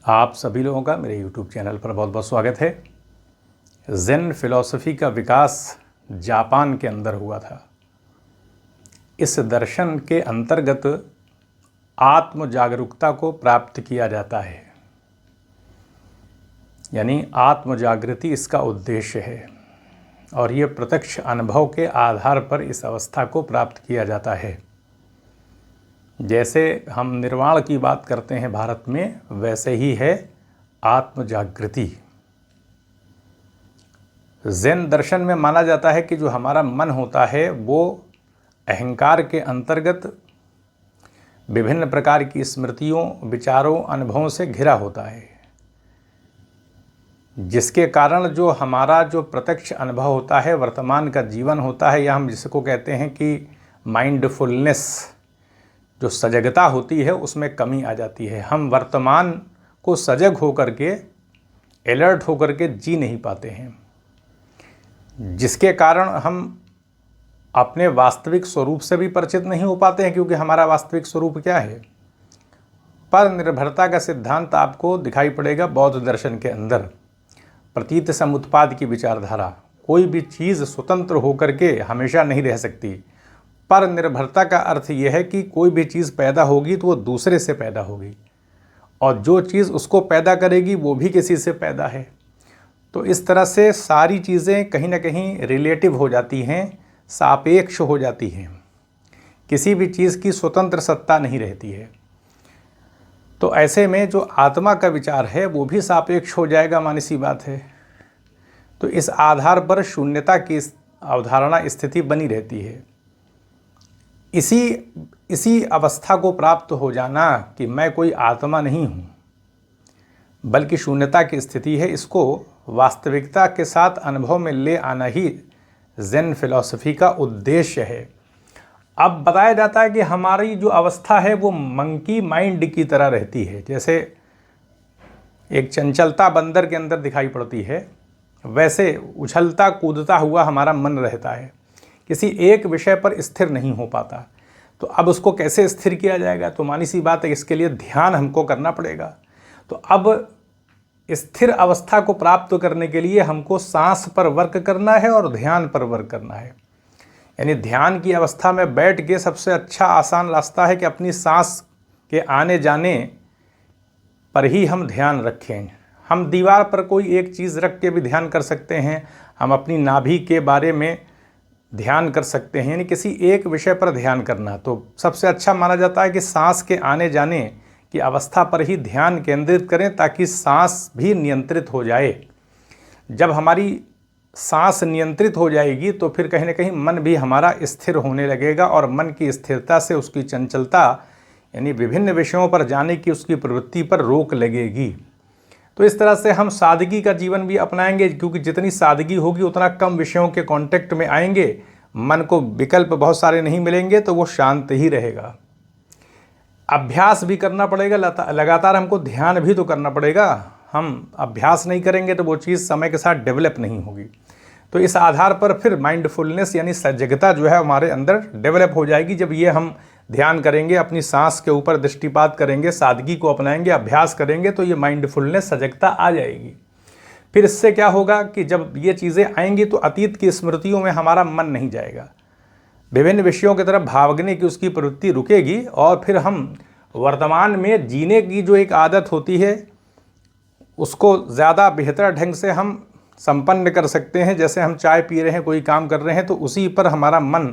आप सभी लोगों का मेरे YouTube चैनल पर बहुत बहुत स्वागत है। ज़ेन फिलॉसफी का विकास जापान के अंदर हुआ था। इस दर्शन के अंतर्गत आत्म जागरूकता को प्राप्त किया जाता है, यानी आत्म जागृति इसका उद्देश्य है और ये प्रत्यक्ष अनुभव के आधार पर इस अवस्था को प्राप्त किया जाता है। जैसे हम निर्वाण की बात करते हैं भारत में, वैसे ही है आत्म जागृति। ज़ेन दर्शन में माना जाता है कि जो हमारा मन होता है वो अहंकार के अंतर्गत विभिन्न प्रकार की स्मृतियों, विचारों, अनुभवों से घिरा होता है, जिसके कारण जो हमारा जो प्रत्यक्ष अनुभव होता है, वर्तमान का जीवन होता है, या हम जिसको कहते हैं कि माइंडफुलनेस, जो सजगता होती है, उसमें कमी आ जाती है। हम वर्तमान को सजग होकर के, अलर्ट होकर के जी नहीं पाते हैं, जिसके कारण हम अपने वास्तविक स्वरूप से भी परिचित नहीं हो पाते हैं। क्योंकि हमारा वास्तविक स्वरूप क्या है? पर निर्भरता का सिद्धांत आपको दिखाई पड़ेगा बौद्ध दर्शन के अंदर। प्रतीत समुत्पाद की विचारधारा, कोई भी चीज़ स्वतंत्र होकर के हमेशा नहीं रह सकती। पर निर्भरता का अर्थ यह है कि कोई भी चीज़ पैदा होगी तो वो दूसरे से पैदा होगी, और जो चीज़ उसको पैदा करेगी वो भी किसी से पैदा है। तो इस तरह से सारी चीज़ें कहीं ना कहीं रिलेटिव हो जाती हैं, सापेक्ष हो जाती हैं। किसी भी चीज़ की स्वतंत्र सत्ता नहीं रहती है। तो ऐसे में जो आत्मा का विचार है वो भी सापेक्ष हो जाएगा, मानी सी बात है। तो इस आधार पर शून्यता की अवधारणा स्थिति बनी रहती है। इसी अवस्था को प्राप्त हो जाना कि मैं कोई आत्मा नहीं हूँ बल्कि शून्यता की स्थिति है, इसको वास्तविकता के साथ अनुभव में ले आना ही ज़ेन फिलॉसफी का उद्देश्य है। अब बताया जाता है कि हमारी जो अवस्था है वो मंकी माइंड की तरह रहती है। जैसे एक चंचलता बंदर के अंदर दिखाई पड़ती है, वैसे उछलता कूदता हुआ हमारा मन रहता है, किसी एक विषय पर स्थिर नहीं हो पाता। तो अब उसको कैसे स्थिर किया जाएगा? तो मानी सी बात है, इसके लिए ध्यान हमको करना पड़ेगा। तो अब स्थिर अवस्था को प्राप्त करने के लिए हमको सांस पर वर्क करना है और ध्यान पर वर्क करना है। यानी ध्यान की अवस्था में बैठ के सबसे अच्छा आसान रास्ता है कि अपनी सांस के आने जाने पर ही हम ध्यान रखें। हम दीवार पर कोई एक चीज़ रख के भी ध्यान कर सकते हैं, हम अपनी नाभि के बारे में ध्यान कर सकते हैं, यानी किसी एक विषय पर ध्यान करना। तो सबसे अच्छा माना जाता है कि सांस के आने जाने की अवस्था पर ही ध्यान केंद्रित करें, ताकि सांस भी नियंत्रित हो जाए। जब हमारी सांस नियंत्रित हो जाएगी तो फिर कहीं ना कहीं मन भी हमारा स्थिर होने लगेगा, और मन की स्थिरता से उसकी चंचलता, यानी विभिन्न विषयों पर जाने की उसकी प्रवृत्ति पर रोक लगेगी। तो इस तरह से हम सादगी का जीवन भी अपनाएंगे, क्योंकि जितनी सादगी होगी उतना कम विषयों के कांटेक्ट में आएंगे, मन को विकल्प बहुत सारे नहीं मिलेंगे, तो वो शांत ही रहेगा। अभ्यास भी करना पड़ेगा, लगातार हमको ध्यान भी तो करना पड़ेगा। हम अभ्यास नहीं करेंगे तो वो चीज़ समय के साथ डेवलप नहीं होगी। तो इस आधार पर फिर माइंडफुलनेस यानी सजगता जो है हमारे अंदर डेवलप हो जाएगी। जब ये हम ध्यान करेंगे, अपनी सांस के ऊपर दृष्टिपात करेंगे, सादगी को अपनाएंगे, अभ्यास करेंगे, तो ये माइंडफुलनेस, सजगता आ जाएगी। फिर इससे क्या होगा कि जब ये चीज़ें आएंगी तो अतीत की स्मृतियों में हमारा मन नहीं जाएगा, विभिन्न विषयों की तरफ भागने की उसकी प्रवृत्ति रुकेगी, और फिर हम वर्तमान में जीने की जो एक आदत होती है उसको ज़्यादा बेहतर ढंग से हम संपन्न कर सकते हैं। जैसे हम चाय पी रहे हैं, कोई काम कर रहे हैं, तो उसी पर हमारा मन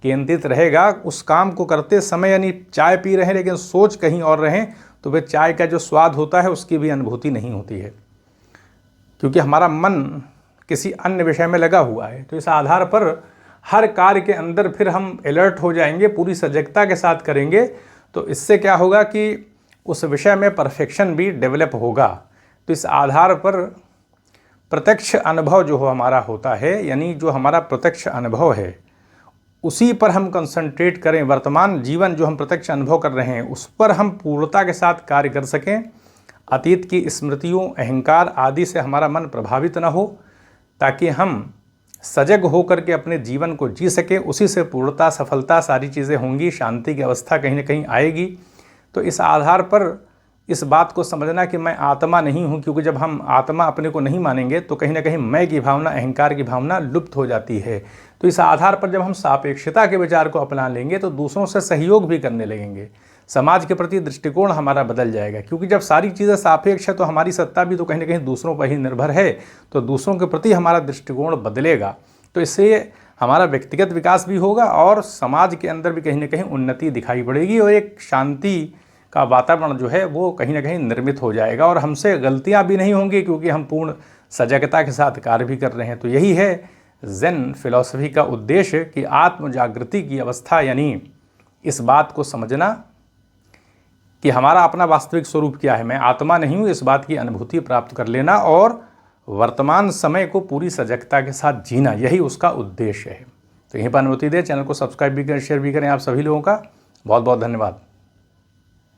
केंद्रित रहेगा उस काम को करते समय। यानी चाय पी रहे हैं लेकिन सोच कहीं और रहें तो फिर चाय का जो स्वाद होता है उसकी भी अनुभूति नहीं होती है, क्योंकि हमारा मन किसी अन्य विषय में लगा हुआ है। तो इस आधार पर हर कार्य के अंदर फिर हम अलर्ट हो जाएंगे, पूरी सजगता के साथ करेंगे। तो इससे क्या होगा कि उस विषय में परफेक्शन भी डेवलप होगा। तो इस आधार पर प्रत्यक्ष अनुभव जो हमारा होता है, यानी जो हमारा प्रत्यक्ष अनुभव है उसी पर हम कंसंट्रेट करें। वर्तमान जीवन जो हम प्रत्यक्ष अनुभव कर रहे हैं उस पर हम पूर्णता के साथ कार्य कर सकें। अतीत की स्मृतियों, अहंकार आदि से हमारा मन प्रभावित न हो, ताकि हम सजग होकर के अपने जीवन को जी सकें। उसी से पूर्णता, सफलता, सारी चीज़ें होंगी, शांति की अवस्था कहीं ना कहीं आएगी। तो इस आधार पर इस बात को समझना कि मैं आत्मा नहीं हूँ, क्योंकि जब हम आत्मा अपने को नहीं मानेंगे तो कहीं ना कहीं मैं की भावना, अहंकार की भावना लुप्त हो जाती है। तो इस आधार पर जब हम सापेक्षता के विचार को अपना लेंगे तो दूसरों से सहयोग भी करने लगेंगे, समाज के प्रति दृष्टिकोण हमारा बदल जाएगा। क्योंकि जब सारी चीज़ें सापेक्ष है तो हमारी सत्ता भी तो कहीं ना कहीं दूसरों पर ही निर्भर है, तो दूसरों के प्रति हमारा दृष्टिकोण बदलेगा। तो इससे हमारा व्यक्तिगत विकास भी होगा और समाज के अंदर भी कहीं ना कहीं उन्नति दिखाई पड़ेगी और एक शांति का वातावरण जो है वो कहीं ना कहीं निर्मित हो जाएगा और हमसे गलतियां भी नहीं होंगी, क्योंकि हम पूर्ण सजगता के साथ कार्य भी कर रहे हैं। तो यही है ज़ेन फिलॉसफी का उद्देश्य कि आत्म जागृति की अवस्था, यानी इस बात को समझना कि हमारा अपना वास्तविक स्वरूप क्या है, मैं आत्मा नहीं हूँ, इस बात की अनुभूति प्राप्त कर लेना और वर्तमान समय को पूरी सजगता के साथ जीना, यही उसका उद्देश्य है। तो यहीं पर अनुमति दें, चैनल को सब्सक्राइब भी करें, शेयर भी करें। आप सभी लोगों का बहुत बहुत धन्यवाद।